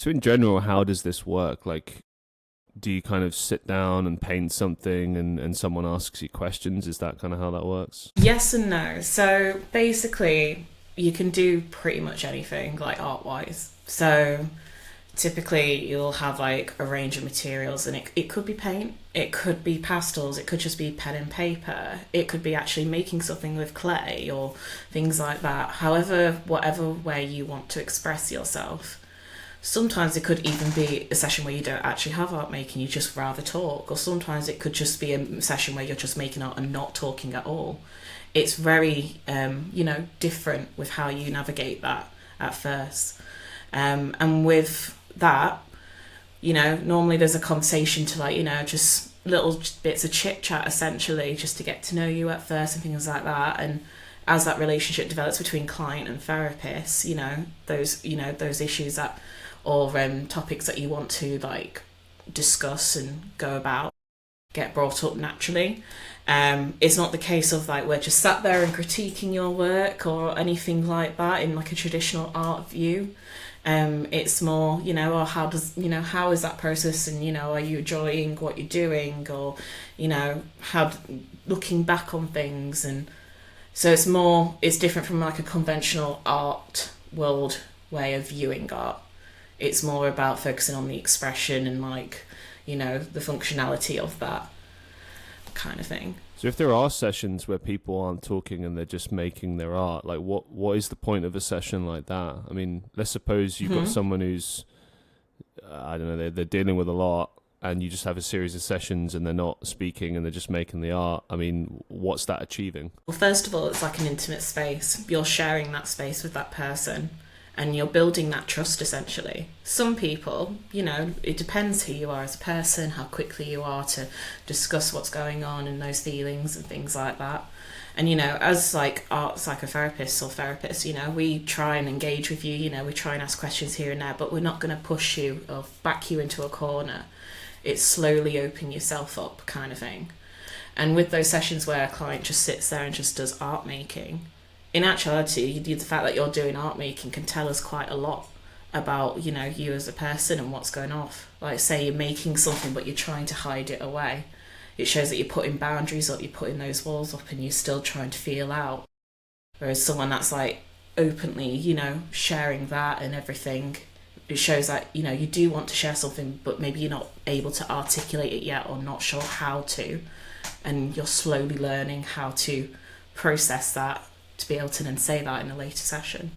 So in general, how does this work? Like, do you kind of sit down and paint something and someone asks you questions? Is that kind of how that works? Yes and no. So basically, you can do pretty much anything, like art wise. So typically, you'll have like a range of materials, and it could be paint, it could be pastels, it could just be pen and paper, it could be actually making something with clay or things like that. However, whatever way you want to express yourself. Sometimes it could even be a session where you don't actually have art making, you just rather talk, or sometimes it could just be a session where you're just making art and not talking at all. It's very, different with how you navigate that at first. And with that, normally there's a conversation to just little bits of chit chat essentially, just to get to know you at first and things like that. And as that relationship develops between client and therapist, those issues that or topics that you want to discuss and go about get brought up naturally. It's not the case of we're just sat there and critiquing your work or anything like that in a traditional art view. It's more, or how is that process, and are you enjoying what you're doing, or how looking back on things. And so it's different from a conventional art world way of viewing art. It's more about focusing on the expression and the functionality of that kind of thing. So if there are sessions where people aren't talking and they're just making their art, what is the point of a session like that? I mean, let's suppose you've got someone who's, I don't know, they're dealing with a lot, and you just have a series of sessions and they're not speaking and they're just making the art. I mean, what's that achieving? Well, first of all, it's an intimate space. You're sharing that space with that person, and you're building that trust essentially. Some people, it depends who you are as a person, how quickly you are to discuss what's going on and those feelings and things like that. And as art psychotherapists or therapists, we try and engage with you, we try and ask questions here and there, but we're not going to push you or back you into a corner. It's slowly open yourself up kind of thing. And with those sessions where a client just sits there and just does art making, in actuality, the fact that you're doing art making can tell us quite a lot about, you as a person and what's going off. Say you're making something but you're trying to hide it away. It shows that you're putting boundaries up, you're putting those walls up, and you're still trying to feel out. Whereas someone that's openly, sharing that and everything, it shows that, you do want to share something, but maybe you're not able to articulate it yet, or not sure how to. And you're slowly learning how to process that, to be able to then say that in a later session.